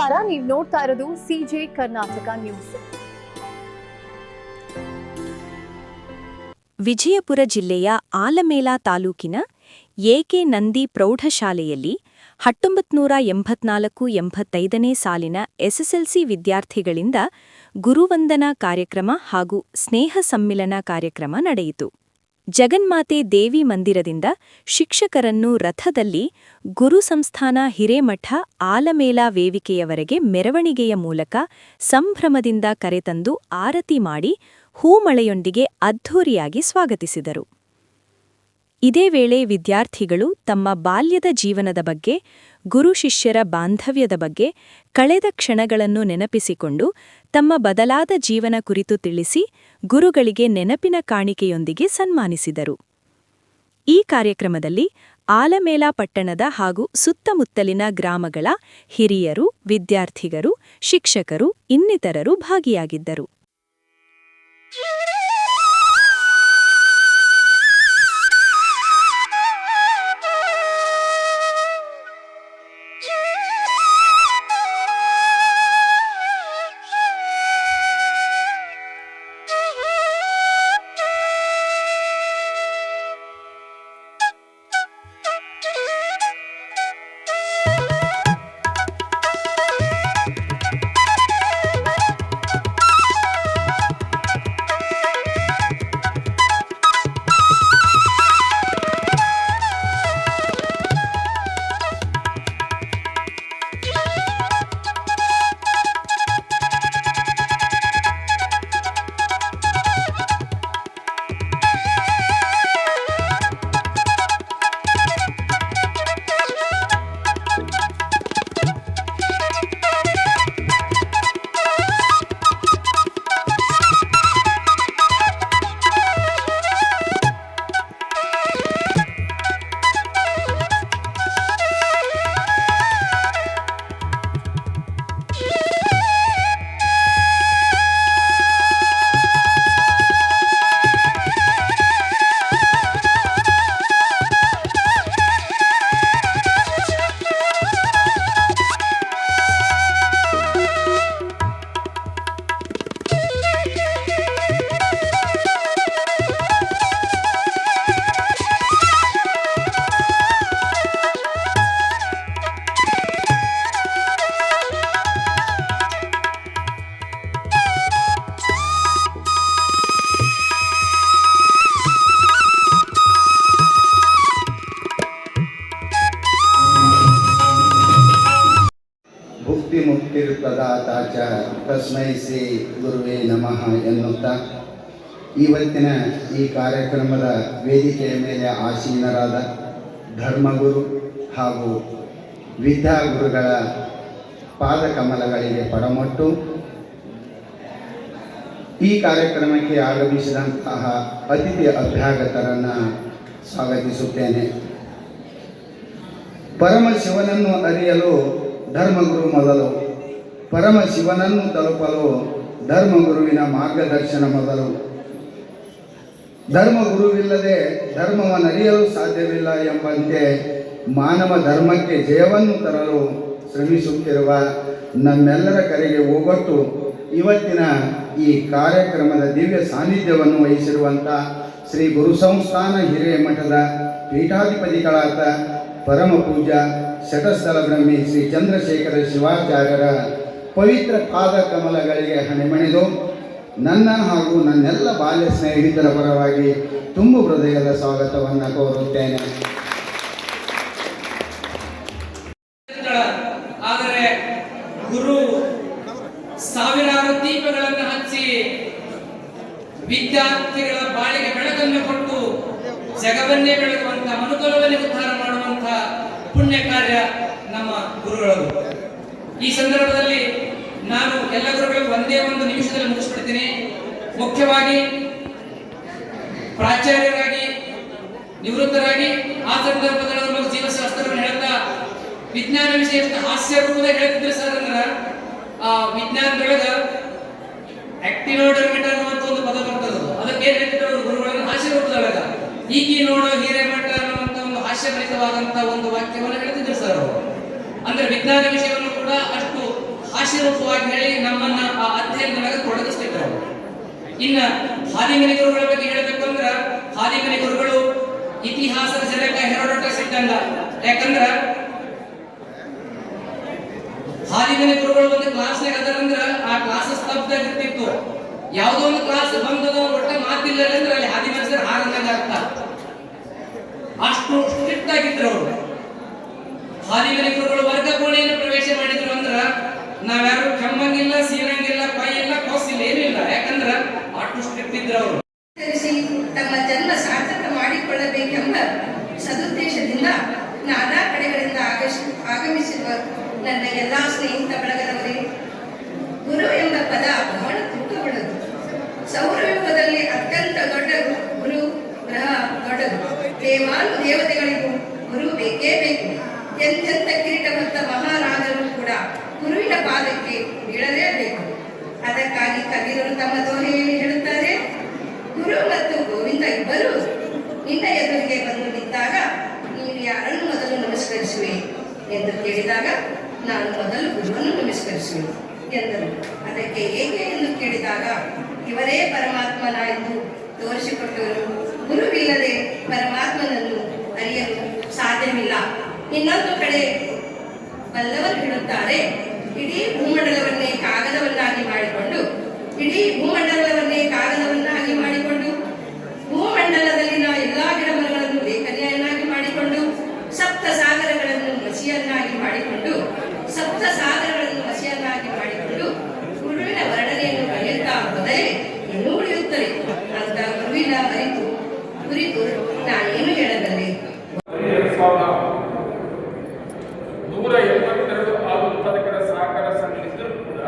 ನಮಸ್ಕಾರ, ನೀವು ನೋಡ್ತಾ ಇರೋದು ಸಿಜೆ ಕರ್ನಾಟಕ ನ್ಯೂಸ್. ವಿಜಯಪುರ ಜಿಲ್ಲೆಯ ಆಲಮೇಲ ತಾಲೂಕಿನ ಎಕೆ ನಂದಿ ಪ್ರೌಢಶಾಲೆಯಲ್ಲಿ 1984-85ನೇ ಸಾಲಿನ ಎಸ್ಎಸ್ಎಲ್ಸಿ ವಿದ್ಯಾರ್ಥಿಗಳಿಂದ ಗುರುವಂದನಾ ಕಾರ್ಯಕ್ರಮ ಹಾಗೂ ಸ್ನೇಹ ಸಮ್ಮಿಲನ ಕಾರ್ಯಕ್ರಮ ನಡೆಯಿತು. ಜಗನ್ಮಾತೆ ದೇವಿ ಮಂದಿರದಿಂದ ಶಿಕ್ಷಕರನ್ನು ರಥದಲ್ಲಿ ಗುರು ಸಂಸ್ಥಾನ ಹಿರೇಮಠ ಆಲಮೇಲ ವೇವಿಕೆಯವರೆಗೆ ಮೆರವಣಿಗೆಯ ಮೂಲಕ ಸಂಭ್ರಮದಿಂದ ಕರೆತಂದು ಆರತಿ ಮಾಡಿ ಹೂಮಳೆಯೊಂದಿಗೆ ಅದ್ಧೂರಿಯಾಗಿ ಸ್ವಾಗತಿಸಿದರು. ಇದೇ ವೇಳೆ ವಿದ್ಯಾರ್ಥಿಗಳು ತಮ್ಮ ಬಾಲ್ಯದ ಜೀವನದ ಬಗ್ಗೆ, ಗುರು ಶಿಷ್ಯರ ಬಾಂಧವ್ಯದ ಬಗ್ಗೆ, ಕಳೆದ ಕ್ಷಣಗಳನ್ನು ನೆನಪಿಸಿಕೊಂಡು ತಮ್ಮ ಬದಲಾದ ಜೀವನ ಕುರಿತು ತಿಳಿಸಿ ಗುರುಗಳಿಗೆ ನೆನಪಿನ ಕಾಣಿಕೆಯೊಂದಿಗೆ ಸನ್ಮಾನಿಸಿದರು. ಈ ಕಾರ್ಯಕ್ರಮದಲ್ಲಿ ಆಲಮೇಲ ಪಟ್ಟಣದ ಹಾಗೂ ಸುತ್ತಮುತ್ತಲಿನ ಗ್ರಾಮಗಳ ಹಿರಿಯರು, ವಿದ್ಯಾರ್ಥಿಗರು, ಶಿಕ್ಷಕರು ಇನ್ನಿತರರು ಭಾಗಿಯಾಗಿದ್ದರು. ಮುಕ್ತಿರ್ಪ್ರದಾತಾಚ ತಸ್ಮೈ ಶ್ರೀ ಗುರುವೇ ನಮಃ ಎನ್ನುತ್ತಾ ಇವತ್ತಿನ ಈ ಕಾರ್ಯಕ್ರಮದ ವೇದಿಕೆಯ ಮೇಲೆ ಆಸೀನರಾದ ಧರ್ಮಗುರು ಹಾಗೂ ವಿದ್ಯಾಗುರುಗಳ ಪಾದಕಮಲಗಳಿಗೆ ಪಡಮೊಟ್ಟು ಈ ಕಾರ್ಯಕ್ರಮಕ್ಕೆ ಆಗಮಿಸಿದಂತಹ ಅತಿಥಿ ಅಭ್ಯಾಗತರನ್ನು ಸ್ವಾಗತಿಸುತ್ತೇನೆ. ಪರಮಶಿವನನ್ನು ಅರಿಯಲು ಧರ್ಮಗುರು ಮೊದಲು, ಪರಮಶಿವನನ್ನು ತಲುಪಲು ಧರ್ಮಗುರುವಿನ ಮಾರ್ಗದರ್ಶನ ಮೊದಲು. ಧರ್ಮಗುರುವಿಲ್ಲದೆ ಧರ್ಮವನ್ನರಿಯಲು ಸಾಧ್ಯವಿಲ್ಲ ಎಂಬಂತೆ ಮಾನವ ಧರ್ಮಕ್ಕೆ ಜಯವನ್ನು ತರಲು ಶ್ರಮಿಸುತ್ತಿರುವ ನಮ್ಮೆಲ್ಲರ ಕರೆಗೆ ಓಗೊಟ್ಟು ಇವತ್ತಿನ ಈ ಕಾರ್ಯಕ್ರಮದ ದಿವ್ಯ ಸಾನ್ನಿಧ್ಯವನ್ನು ವಹಿಸಿರುವಂಥ ಶ್ರೀ ಗುರು ಸಂಸ್ಥಾನ ಹಿರೇಮಠದ ಪೀಠಾಧಿಪತಿಗಳಾದ ಪರಮ ಪೂಜ್ಯ ಶತಸ್ಥಲ ಬ್ರಹ್ಮಿ ಶ್ರೀ ಚಂದ್ರಶೇಖರ ಶಿವಾಚಾರ್ಯರ ಪವಿತ್ರ ಪಾದ ಕಮಲಗಳಿಗೆ ಹಣೆಮಣಿದು ನನ್ನ ಹಾಗೂ ನನ್ನೆಲ್ಲ ಬಾಲ್ಯ ಸ್ನೇಹಿತರ ಪರವಾಗಿ ತುಂಬು ಹೃದಯದ ಸ್ವಾಗತವನ್ನು ಕೋರುತ್ತೇನೆ. ಆದರೆ ಗುರು ಸಾವಿರಾರು ದೀಪಗಳನ್ನು ಹಚ್ಚಿ ವಿದ್ಯಾರ್ಥಿಗಳ ಬಾಳಿಗೆ ಬೆಳಕನ್ನು ಕೊಟ್ಟು ಜಗವನ್ನೇ ಬೆಳಗುವಂತಹ, ಮನುಕುಲವನ್ನೇ ಉದ್ಧಾರ ಮಾಡುವಂತಹ ಪುಣ್ಯ ಕಾರ್ಯ ನಮ್ಮ ಗುರುಗಳು. ಈ ಸಂದರ್ಭದಲ್ಲಿ ನಾನು ಎಲ್ಲ ಗುರುಗಳು ಒಂದೇ ಒಂದು ನಿಮಿಷದಲ್ಲಿ ಮುಗಿಸ್ಬಿಡ್ತೀನಿ. ಮುಖ್ಯವಾಗಿ ಪ್ರಾಚಾರ್ಯರಾಗಿ ನಿವೃತ್ತರಾಗಿ ಆ ಸಂದರ್ಭದಲ್ಲಿ ನಮ್ಮ ಜೀವಶಾಸ್ತ್ರವನ್ನು ಹೇಳ್ತಾ ವಿಜ್ಞಾನ ವಿಷಯ ಹಾಸ್ಯ ರೂಪದಾಗ ಹೇಳ್ತಿದ್ರು ಸರ್. ಅಂದ್ರೆ ಆ ವಿಜ್ಞಾನದೊಳಗ ಆಕ್ಟಿನೋಡರ್ಮಿಟ ಅನ್ನುವಂತ ಒಂದು ಪದ ಬರ್ತದೆ. ಅದಕ್ಕೆ ಏನ್ ಹೇಳ್ತಿದ್ರು ಗುರುಗಳ ಹಾಸ್ಯ ರೂಪದೊಳಗ ಈಕಿ ನೋಡೋ ಹಿರೇಮಠ ಅನ್ನುವಂತ ಒಂದು ಹಾಸ್ಯಭರಿತವಾದಂತಹ ಒಂದು ವಾಕ್ಯವನ್ನು ಹೇಳ್ತಿದ್ರು ಸರ್ ಅವರು. ಅಂದ್ರೆ ವಿಜ್ಞಾನ ವಿಷಯವನ್ನು ಕೂಡ ಅಷ್ಟು ಹಾಸ್ಯರೂಪವಾಗಿ ಹೇಳಿ ನಮ್ಮನ್ನ ಆ ಅಧ್ಯಯನದೊಳಗೆ ತೊಡಗಿಸ್ತಿದ್ರು. ಇನ್ನ ಹಾದಿಮನಿ ಗುರುಗಳ ಬಗ್ಗೆ ಹೇಳಬೇಕು ಅಂದ್ರ ಹಾದಿಮನಿ ಗುರುಗಳು ಇತಿಹಾಸದ ಜನಕ ಹೆರೋಡೋಟಸ್ ಇದ್ದಂಗ. ಯಾಕಂದ್ರ ಹಾದಿಮನಿ ಗುರುಗಳು ಒಂದು ಕ್ಲಾಸ್ನಾಗ ಅದರಂದ್ರ ಆ ಕ್ಲಾಸ್ ಸ್ತಬ್ಧ ಇರ್ತಿತ್ತು. ಯಾವುದೋ ಒಂದು ಕ್ಲಾಸ್ ಬಂದದ ಒಟ್ಟ ಮಾತಿಲ್ಲ ಅಂದ್ರೆ ಅಲ್ಲಿ ಹಾದಿಮನಿ ಸರ್ ಹಾರಂದಾಗ ಆಗ್ತಾ ಅಷ್ಟು ಸ್ಟ್ರಿಕ್ಟ್ ಆಗಿದ್ರು ಅವರು. ಹಾದಿಮನಿ ಗುರುಗಳು ವರ್ಗ ಕೋಣೆಯನ್ನು ಪ್ರವೇಶ ಮಾಡಿದ್ರು ಅಂದ್ರ ನಾವ್ಯಾರು ಕೆಮ್ಮಂಗಿಲ್ಲ, ಸೀರಂಗಿಲ್ಲ, ಕೈ ಇಲ್ಲ, ಕೋಸಿಲ್ಲ, ಏನಿಲ್ಲ. ಯಾಕಂದ್ರ ಅಷ್ಟು ಸ್ಟ್ರಿಕ್ಟ್ ಇದ್ರು ಅವರು. ತಮ್ಮ ಜನ್ಮ ಸಾರ್ಥಕ ಮಾಡಿಕೊಳ್ಳಬೇಕೆಂಬ ಸದುದ್ದೇಶದಿಂದ ನಾನಾ ಕಡೆಗಳಿಂದ ಆಗಮಿಸಿರುವ ನನ್ನ ಎಲ್ಲಾ ಸ್ನೇಹಿತ ಬಳಗದವರೇ, ಗುರು ಎಂಬ ಪದ ಬಹಳ ತೂಕವುಳ್ಳದು. ಸೌರವ್ಯೂಹದಲ್ಲಿ ಅತ್ಯಂತ ದೊಡ್ಡ ಗುರು ಗ್ರಹ ದೊಡ್ಡದು. ದೇವಾನು ದೇವತೆಗಳಿಗೂ ಗುರು ಬೇಕೇ ಬೇಕು. ಎಂತೆಂಥ ಕಿರೀಟವಂತ ಮಹಾರಾಜರು ಕೂಡ ಗುರುವಿನ ಪಾದಕ್ಕೆ ಬೀಳಲೇಬೇಕು. ಅದಕ್ಕಾಗಿ ಕಬೀರರು ತಮ್ಮ ದೋಹೆಯಲ್ಲಿ ಹೇಳುತ್ತಾರೆ, ಗುರು ಮತ್ತು ಗೋವಿಂದ ಇಬ್ಬರು ನಿನ್ನ ಎದುರಿಗೆ ಬಂದು ನಿಂತಾಗ ನೀನು ಯಾರನ್ನು ಮೊದಲು ನಮಸ್ಕರಿಸುವೆ ಎಂದು ಕೇಳಿದಾಗ ನಾನು ಮೊದಲು ಗುರುವನ್ನು ನಮಸ್ಕರಿಸುವೆ ಎಂದರು. ಅದಕ್ಕೆ ಏಕೆ ಎಂದು ಕೇಳಿದಾಗ ಇವರೇ ಪರಮಾತ್ಮನ ಎಂದು ತೋರಿಸಿಕೊಟ್ಟವರು. ಗುರುವಿಲ್ಲದೆ ಪರಮಾತ್ಮನನ್ನು ಅರಿಯಲು ಸಾಧ್ಯವಿಲ್ಲ. ಇನ್ನೊಂದು ಕಡೆ ಬಲ್ಲವರು ಹೇಳುತ್ತಾರೆ, ಇಡೀ ಭೂಮಂಡಲವನ್ನೇ ಕಾಗದವನ್ನಾಗಿ ಮಾಡಿಕೊಂಡು ಭೂಮಂಡಲದಲ್ಲಿನ ಎಲ್ಲಾ ಗಿಡಮರಗಳನ್ನು ಲೇಖನಿಯನ್ನಾಗಿ ಮಾಡಿಕೊಂಡು ಸಪ್ತ ಸಾಗರಗಳನ್ನು ಮಸಿಯನ್ನಾಗಿ ಮಾಡಿಕೊಂಡು ಗುರುವಿನ ವರ್ಣನೆಯನ್ನು ಕಲಿಯುತ್ತಾ ಹೋದರೆ ಇನ್ನೂ ಉಳಿಯುತ್ತದೆ ಅಂತ ಗುರುವಿನ ಕುರಿತು ನಾನೇನು ಹೇಳಬಲ್ಲೆ. 182 ಹಾಲು ಉತ್ಪಾದಕರ ಸಹಕಾರ ಸಂಘ ಇದ್ದರೂ ಕೂಡ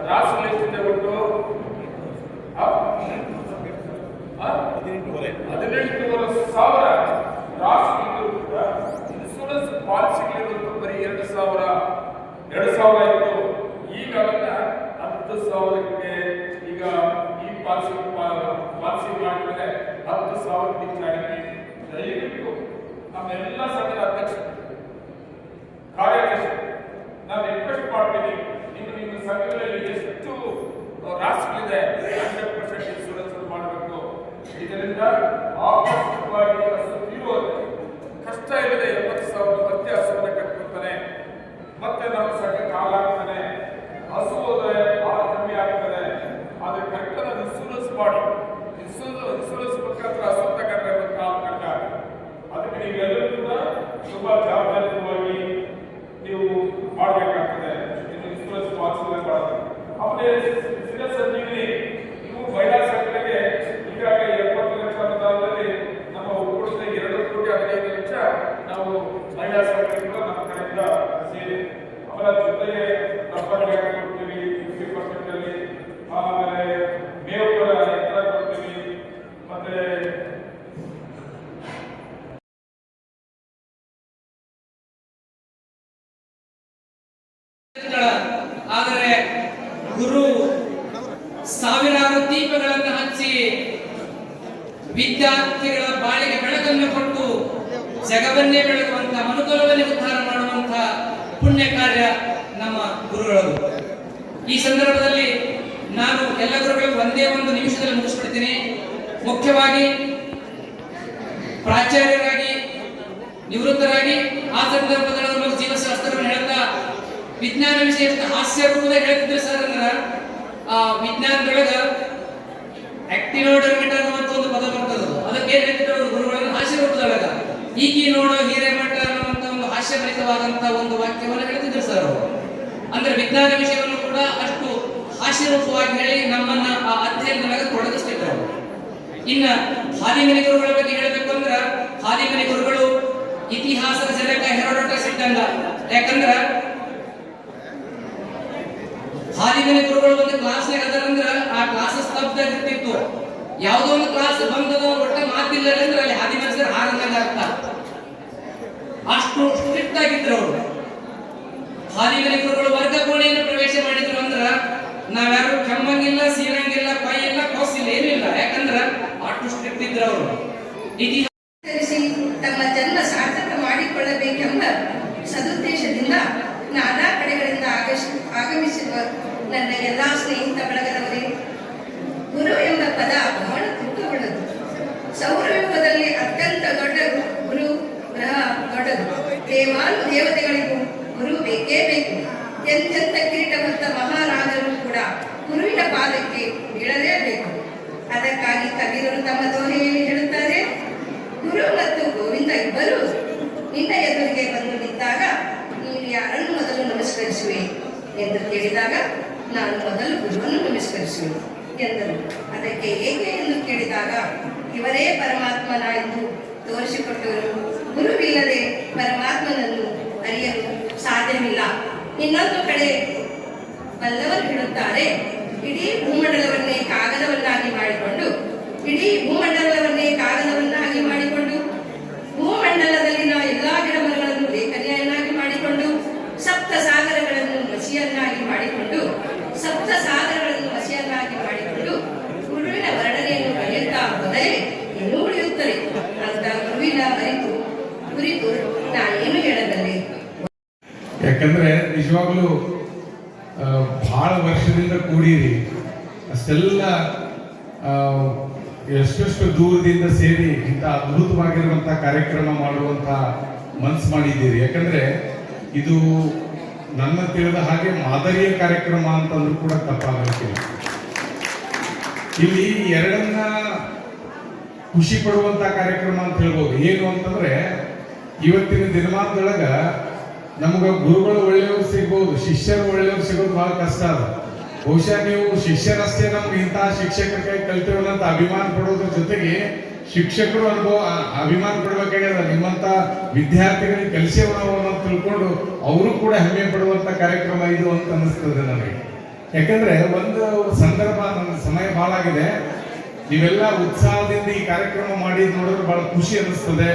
ರಾಷ್ಟ್ರೀಯ ಎಷ್ಟಿದೆ ಒಟ್ಟು 18,000 ರಾಷ್ಟ್ರ ಇದ್ದರೂ ಕೂಡ ಇನ್ಶೂರೆನ್ಸ್ ಪಾಲಿಸಿಗಳಿರೋದು ಬರೀ 2,000 ಇತ್ತು. ಈಗ ಅದನ್ನ 10,000ಕ್ಕೆ ಈಗ ಈ ಪಾಲಿಸಿ ಮಾಡಿದ್ರೆ 10,000 ಹೆಚ್ಚಾಗಿದೆ. ದಯವಿಟ್ಟು ನಮ್ಮೆಲ್ಲ ಸಂಘದ ಅಧ್ಯಕ್ಷ ಕಾರ್ಯದರ್ಶಿ ನಾನು ರಿಕ್ವೆಸ್ಟ್ ಮಾಡ್ತೀನಿ, ನಿಮ್ಮ ಸಂಘದಲ್ಲಿ ಎಷ್ಟು ರಾಷ್ಟ್ರಗಳಿದೆ 100% ಇನ್ಶೂರೆನ್ಸ್ ಮಾಡಬೇಕು. ಇದರಿಂದ ಆಕಸ್ಮಿಕವಾಗಿ ಹಸು ತೀರುವುದು ಕಷ್ಟ ಇಲ್ಲದೆ 70,000 ಮತ್ತೆ ಹಸುವನ್ನು ಕಟ್ಕೊಳ್ತಾನೆ, ಮತ್ತೆ ನಮ್ಮ ಸಂಘ ಕಾಲಾಗ್ತಾನೆ, ಹಸು ಹೋದರೆ ಭಾಳ ಕಮ್ಮಿ ಆಗ್ತದೆ. ಆದರೆ ಕರೆಕ್ಟಾಗಿ ಇನ್ಶೂರೆನ್ಸ್ ಮಾಡಿ, ಇನ್ಶೂರೆನ್ಸ್ ಮುಖಾಂತರ ಹಸು ತಗೊಂಡ್ರೆ ಕಾಲು ಕಟ್ಟ. ಅದಕ್ಕೆ ನೀವೆಲ್ಲರೂ ಕೂಡ ತುಂಬಾ ಜವಾಬ್ದಾರಿಯುತವಾಗಿ ನೀವು ಮಾಡಬೇಕಾಗ್ತದೆ. ಇದು ಇನ್ಶೂರೆನ್ಸ್ ಪಾಲಿಸಿಗಳೇ ಮಾಡೋದು. ಆಮೇಲೆ ಸ್ಥಿರ ಸಂಜೀವಿನಿ ಇವು ಮಹಿಳಾ ಸಂಘಗಳಿಗೆ ಈಗಾಗಲೇ 70 ಲಕ್ಷ ಅನುದಾನದಲ್ಲಿ ನಮ್ಮ ಒಕ್ಕೂಟದ 2,15,00,000 ನಾವು ಮಹಿಳಾ ಸಂಘಗಳಿಗೆ ನಮ್ಮ ಕಡೆಯಿಂದ ಸೇರಿ, ಅವರ ಜೊತೆಗೆ ರಬ್ಬರ್ಗೆ ಕೊಡ್ತೀವಿ 50% ಅಲ್ಲಿ, ಆಮೇಲೆ ಮೇವುಗಳ ಯಂತ್ರ ಕೊಡ್ತೀವಿ, ಮತ್ತೆ ಆದರೆ ಗುರು ಸಾವಿರಾರು ದೀಪಗಳನ್ನು ಹಚ್ಚಿ ವಿದ್ಯಾರ್ಥಿಗಳ ಬಾಳಿಗೆ ಬೆಳಕನ್ನು ಕೊಟ್ಟು ಜಗವನ್ನೇ ಬೆಳಗುವಂತಹ ಮನುಕುಲವನ್ನೇ ಉದ್ಧಾರ ಮಾಡುವಂತಹ ಪುಣ್ಯ ಕಾರ್ಯ ನಮ್ಮ ಗುರುಗಳು. ಈ ಸಂದರ್ಭದಲ್ಲಿ ನಾನು ಎಲ್ಲ ಗುರುಗಳಿಗೂ ಒಂದೇ ಒಂದು ನಿಮಿಷದಲ್ಲಿ ಮುಗಿಸ್ಬಿಡ್ತೀನಿ. ಮುಖ್ಯವಾಗಿ ಪ್ರಾಚಾರ್ಯರಾಗಿ ನಿವೃತ್ತರಾಗಿ ಆ ಸಂದರ್ಭದಲ್ಲಿ ಜೀವಶಾಸ್ತ್ರವನ್ನು ಹೇಳ್ತಾ ವಿಜ್ಞಾನ ವಿಷಯ ಹಾಸ್ಯ ರೂಪದಾಗ ಹೇಳ್ತಿದ್ರು ಸರ್. ಅಂದ್ರ ಆ ವಿಜ್ಞಾನದೊಳಗ ಆಕ್ಟಿನೋಡರ್ಮಿಟ ಅನ್ನುವಂತ ಒಂದು ಪದ ಬರ್ತದೆ. ಅದಕ್ಕೆ ಏನ್ ಹೇಳ್ತಿದ್ರು ಗುರುಗಳನ್ನು ಹಾಸ್ಯ ರೂಪದೊಳಗ ಈಕಿ ನೋಡೋ ಹಿರೇಮಠ ಅನ್ನುವಂತ ಒಂದು ಹಾಸ್ಯಭರಿತವಾದಂತಹ ಒಂದು ವಾಕ್ಯವನ್ನು ಹೇಳ್ತಿದ್ರು ಸರ್ ಅವರು. ಅಂದ್ರೆ ವಿಜ್ಞಾನ ವಿಷಯವನ್ನು ಕೂಡ ಅಷ್ಟು ಹಾಸ್ಯ ರೂಪವಾಗಿ ಹೇಳಿ ನಮ್ಮನ್ನ ಆ ಅಧ್ಯಯನದೊಳಗೆ ತೊಡಗಿಸ್ತಿದ್ರು. ಇನ್ನ ಹಾದಿಮನಿ ಗುರುಗಳ ಬಗ್ಗೆ ಹೇಳಬೇಕು ಅಂದ್ರ ಹಾದಿಮನಿ ಗುರುಗಳು ಇತಿಹಾಸದ ಜನಕ ಹೆರೋಡೋಟಸ್ ಇದ್ದಂಗ. ಯಾಕಂದ್ರ ಹಾದಿಮನಿ ಗುರುಗಳು ಒಂದು ಕ್ಲಾಸ್ನಾಗ ಅದರಂದ್ರ ಆ ಕ್ಲಾಸ್ ಸ್ತಬ್ಧ ಇರ್ತಿತ್ತು. ಯಾವುದೋ ಒಂದು ಕ್ಲಾಸ್ ಬಂದದ ಒಟ್ಟ ಮಾತಿಲ್ಲ ಅಂದ್ರೆ ಅಲ್ಲಿ ಹಾದಿಮನಿ ಸರ್ ಹಾರಂದಾಗ ಆಗ್ತಾ ಅಷ್ಟು ಸ್ಟ್ರಿಕ್ಟ್ ಆಗಿದ್ರು ಅವರು. ಹಾದಿಮನಿ ಗುರುಗಳು ವರ್ಗ ಕೋಣೆಯನ್ನು ಪ್ರವೇಶ ಮಾಡಿದ್ರು ಅಂದ್ರ ನಾವ್ಯಾರು ಕೆಮ್ಮಂಗಿಲ್ಲ, ಸೀರಂಗಿಲ್ಲ, ಕೈ ಇಲ್ಲ, ಕೋಸಿಲ್ಲ, ಏನಿಲ್ಲ. ಯಾಕಂದ್ರ ಅಷ್ಟು ಸ್ಟ್ರಿಕ್ಟ್ ಇದ್ರು ಅವರು. ತಮ್ಮ ಜನ್ಮ ಸಾರ್ಥಕ ಮಾಡಿಕೊಳ್ಳಬೇಕೆಂಬ ಸದುದ್ದೇಶದಿಂದ ನಾನಾ ಕಡೆಗಳಿಂದ ಆಗಮಿಸಿರುವ ಕಿರೀಟ ಹೊತ್ತ ಮಹಾರಾಜರು ಕೂಡ ಗುರುವಿನ ಪಾದಕ್ಕೆ ಬೀಳಲೇಬೇಕು. ಅದಕ್ಕಾಗಿ ಕಬೀರರು ತಮ್ಮ ದೋಹೆಯಲ್ಲಿ ಹೇಳುತ್ತಾರೆ, ಗುರು ಮತ್ತು ಗೋವಿಂದ ಇಬ್ಬರು ನಿನ್ನ ಎದುರಿಗೆ ಬಂದು ನಿಂತಾಗ ನೀನು ಯಾರನ್ನು ಮೊದಲು ನಮಸ್ಕರಿಸುವೆ ಎಂದು ಕೇಳಿದಾಗ ನಾನು ಮೊದಲು ಗುರುವನ್ನು ನಮಸ್ಕರಿಸುವೆ ಎಂದರು. ಅದಕ್ಕೆ ಏಕೆ ಎಂದು ಕೇಳಿದಾಗ ಇವರೇ ಪರಮಾತ್ಮನ ಎಂದು ತೋರಿಸಿಕೊಟ್ಟವರು. ಗುರುವಿಲ್ಲದೆ ಪರಮಾತ್ಮನನ್ನು ಅರಿಯಲು ಸಾಧ್ಯವಿಲ್ಲ. ಇನ್ನೊಂದು ಕಡೆ ಬಲ್ಲವರು ಹೇಳುತ್ತಾರೆ, ಇಡೀ ಭೂಮಂಡಲವನ್ನೇ ಕಾಗದವನ್ನಾಗಿ ಮಾಡಿಕೊಂಡು ಭೂಮಂಡಲದಲ್ಲಿನ ಎಲ್ಲಾ ಗಿಡಮರಗಳನ್ನು ಲೇಖನಿಯನ್ನಾಗಿ ಮಾಡಿಕೊಂಡು ಸಪ್ತ ಸಾಗರಗಳನ್ನು ಮಸಿಯನ್ನಾಗಿ ಮಾಡಿಕೊಂಡು ಗುರುವಿನ ವರ್ಣನೆಯನ್ನು ಕಲಿಯುತ್ತಾ ಹೋದರೆ ಇನ್ನೂ ಉಳಿಯುತ್ತದೆ ಅಂತ ಗುರುವಿನ ಕುರಿತು ನಾನೇನು ಹೇಳಬಲ್ಲೆ. ಯಾಕಂದ್ರೆ ನಿಜವಾಗ್ಲೂ ಬಹಳ ವರ್ಷದಿಂದ ಕೂಡಿರಿ, ಅಷ್ಟೆಲ್ಲ ಎಷ್ಟೆಷ್ಟು ದೂರದಿಂದ ಸೇರಿ ಇಂಥ ಅದ್ಭುತವಾಗಿರುವಂಥ ಕಾರ್ಯಕ್ರಮ ಮಾಡುವಂಥ ಮನಸ್ಸು ಮಾಡಿದ್ದೀರಿ. ಯಾಕಂದ್ರೆ ಇದು ನನ್ನ ತಿಳಿದ ಹಾಗೆ ಮಾದರಿಯ ಕಾರ್ಯಕ್ರಮ ಅಂತಂದ್ರೂ ಕೂಡ ತಪ್ಪಾಗಲಿಕ್ಕಿಲ್ಲ. ಇಲ್ಲಿ ಎರಡನ್ನ ಖುಷಿ ಪಡುವಂತ ಕಾರ್ಯಕ್ರಮ ಅಂತ ಹೇಳ್ಬೋದು. ಏನು ಅಂತಂದ್ರೆ ಇವತ್ತಿನ ದಿನಮಾನದೊಳಗ ನಮ್ಗ ಗುರುಗಳು ಒಳ್ಳೆಯವರು ಸಿಗ್ಬೋದು, ಶಿಷ್ಯರು ಒಳ್ಳೆಯವರು ಸಿಗೋದು ಬಹಳ ಕಷ್ಟ ಅದ. ಬಹುಶಃ ನೀವು ಶಿಷ್ಯರಷ್ಟೇ ನಮ್ಗೆ ಇಂತಹ ಶಿಕ್ಷಕರ ಕೈ ಕಲ್ತೇವಲ್ಲ ಅಂತ ಅಭಿಮಾನ ಪಡೋದ್ರ ಜೊತೆಗೆ ಶಿಕ್ಷಕರು ಅಭಿಮಾನ ಪಡ್ಬೇಕಾಗ್ಯದ. ನಿಮ್ಮಂತ ವಿದ್ಯಾರ್ಥಿಗಳಿಗೆ ಕಲಿಸೇವನವ ಅಂತ ತಿಳ್ಕೊಂಡು ಅವರು ಕೂಡ ಹೆಮ್ಮೆ ಪಡುವಂತ ಕಾರ್ಯಕ್ರಮ ಇದು ಅಂತ ಅನಿಸ್ತದೆ ನನಗೆ. ಯಾಕಂದ್ರೆ ಒಂದು ಸಂದರ್ಭ, ನನ್ನ ಸಮಯ ಬಹಳ ಆಗಿದೆ, ನೀವೆಲ್ಲ ಉತ್ಸಾಹದಿಂದ ಈ ಕಾರ್ಯಕ್ರಮ ಮಾಡಿ ನೋಡಿದ್ರೆ ಬಹಳ ಖುಷಿ ಅನಿಸ್ತದೆ.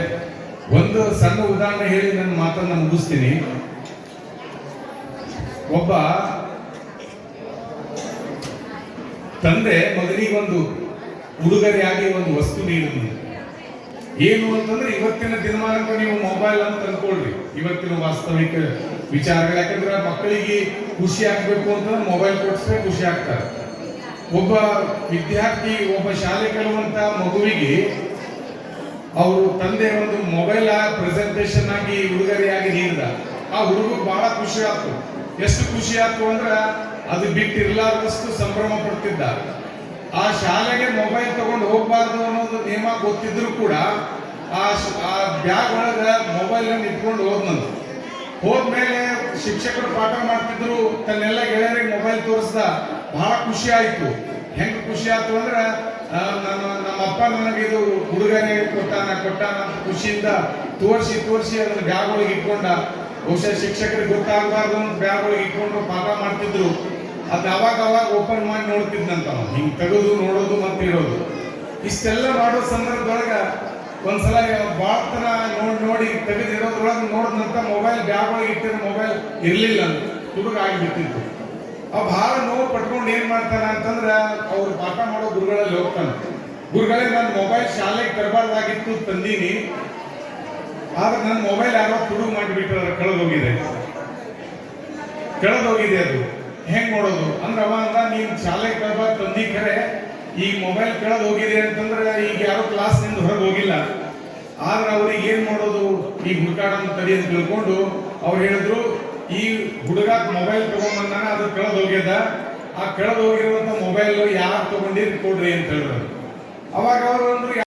ಒಂದು ಸಣ್ಣ ಉದಾಹರಣೆ ಹೇಳಿ ನನ್ನ ಮಾತನ್ನ ಮುಗಿಸ್ತೀನಿ. ಒಬ್ಬ ತಂದೆ ಮಗನಿಗೆ ಒಂದು ಉಡುಗೊರೆಯಾಗಿ ಒಂದು ವಸ್ತು ನೀಡಿದ್ರು. ಏನು ಅಂತಂದ್ರೆ ಇವತ್ತಿನ ದಿನಮಾನಕ್ಕೆ ನೀವು ಮೊಬೈಲ್ ಅಂತ ಅಂದ್ಕೊಳ್ರಿ, ಇವತ್ತಿನ ವಾಸ್ತವಿಕ ವಿಚಾರಗಳು. ಯಾಕಂದ್ರೆ ಮಕ್ಕಳಿಗೆ ಖುಷಿ ಆಗ್ಬೇಕು ಅಂತಂದ್ರೆ ಮೊಬೈಲ್ ಕೊಡಿಸ್ರೆ ಖುಷಿ ಆಗ್ತಾರೆ. ಒಬ್ಬ ವಿದ್ಯಾರ್ಥಿ, ಒಬ್ಬ ಶಾಲೆ ಕಲಿಯುವಂತ ಮಗುವಿಗೆ ಅವರು ತಂದೆ ಒಂದು ಮೊಬೈಲ್ ಪ್ರೆಸೆಂಟೇಶನ್ ಆಗಿ ಉಡುಗೊರೆಯಾಗಿ ನೀಡಿದ. ಆ ಹುಡುಗ ಬಹಳ ಖುಷಿ ಆಯ್ತು. ಎಷ್ಟು ಖುಷಿ ಆಯ್ತು ಅಂದ್ರೆ ಅದು ಬಿಟ್ಟಿರ್ಲಾರ್ದಷ್ಟು ಸಂಭ್ರಮ ಪಡ್ತಿದ್ದ. ಆ ಶಾಲೆಗೆ ಮೊಬೈಲ್ ತಗೊಂಡು ಹೋಗ್ಬಾರ್ದು ಅನ್ನೋದು ನಿಯಮ ಗೊತ್ತಿದ್ರು ಕೂಡ ಆ ಬ್ಯಾಗ್ ಒಳಗ ಮೊಬೈಲ್ ಅನ್ನು ಇಟ್ಕೊಂಡು ಹೋದ್ನಂತ. ಹೋದ್ಮೇಲೆ ಶಿಕ್ಷಕರು ಪಾಠ ಮಾಡ್ತಿದ್ರು, ತನ್ನೆಲ್ಲ ಗೆಳೆಯರಿಗೆ ಮೊಬೈಲ್ ತೋರಿಸ್ದ. ಬಹಳ ಖುಷಿ ಆಯ್ತು. ಹೆಂಗ್ ಖುಷಿ ಆಯ್ತು ಅಂದ್ರೆ ನಮ್ಮ ಅಪ್ಪ ನನಗೆ ಇದು ಹುಡುಗನೇ ಕೊಟ್ಟಾನ ಅಂತ ಖುಷಿಯಿಂದ ತೋರಿಸಿ ಅದನ್ನ ಬ್ಯಾಗ್ ಒಳಗೆ ಇಟ್ಕೊಂಡ. ಬಹುಶಃ ಶಿಕ್ಷಕರಿಗೆ ಗೊತ್ತಾಗಬಾರ್ದು ಅಂತ ಬ್ಯಾಗ್ ಒಳಗೆ ಇಟ್ಕೊಂಡು ಪಾಠ ಮಾಡ್ತಿದ್ರು. ಅದ್ ಅವಾಗ ಓಪನ್ ಮಾಡಿ ನೋಡ್ತಿದ್ನಂತ, ಹಿಂಗ್ ತೆಗೆದು ನೋಡೋದು ಮತ್ತೆ ಇಡೋದು. ಇಷ್ಟೆಲ್ಲ ಮಾಡೋ ಸಂದರ್ಭದೊಳಗ ಒಂದ್ಸಲ ಬಾಳ್ತನ ನೋಡಿ ತೆಗೆದಿಡೋದ್ರೊಳಗೆ ನೋಡಿದಂತ ಮೊಬೈಲ್ ಬ್ಯಾಗ್ ಒಳಗೆ ಇಟ್ಟಿರೋ ಮೊಬೈಲ್ ಇರ್ಲಿಲ್ಲ ಅಂತ ಹುಡುಗ ಆಗಿಬಿಟ್ಟಿತ್ತು. ಬಹಳ ನೋವು ಪಟ್ಕೊಂಡು ಏನ್ ಮಾಡ್ತಾನ ಅಂತಂದ್ರ ಅವ್ರು ಪಾಠ ಮಾಡೋ ಗುರುಗಳಲ್ಲಿ ಹೋಗ್ತಾನೆ. ಗುರುಗಳೇ, ನನ್ನ ಮೊಬೈಲ್ ಶಾಲೆಗೆ ತರಬಾರ್ದಾಗಿತ್ತು, ತಂದೀನಿ, ಆದ್ರೆ ನನ್ನ ಮೊಬೈಲ್ ಯಾರೋ ತುಡುಗು ಮಾಡಿಬಿಟ್ರೆ ಕಳೆದೋಗಿದೆ ಅದು ಹೆಂಗ್ ನೋಡೋದು ಅಂದ್ರೆ ಅವ ಅಂದ, ನೀನ್ ಶಾಲೆಗೆ ತರಬಾರ್ದು ತಂದಿ ಖರೆ, ಈ ಮೊಬೈಲ್ ಕಳೆದು ಹೋಗಿದೆ ಅಂತಂದ್ರೆ ಈಗ ಯಾರೋ ಕ್ಲಾಸ್ ನಿಂದ ಹೊರಗೆ ಹೋಗಿಲ್ಲ, ಆದ್ರೆ ಅವ್ರಿಗೆ ಏನ್ ಮಾಡೋದು, ಈ ಹುಡುಕಾಡನ್ನು ತಡಿ ಅಂತ ತಿಳ್ಕೊಂಡು ಅವ್ರು ಹೇಳಿದ್ರು, ಈ ಹುಡುಗ ಮೊಬೈಲ್ ತಗೊಂಡ್ಬಂದಾನ, ಅದು ಕಳೆದು ಹೋಗ್ಯದ, ಆ ಕಳೆದು ಹೋಗಿರುವಂತ ಮೊಬೈಲ್ ಯಾರು ತಗೊಂಡಿರಿ ಕೊಡ್ರಿ ಅಂತ ಹೇಳಿದ್ರು. ಅವಾಗ ಅವರು ಅಂದ್ರು,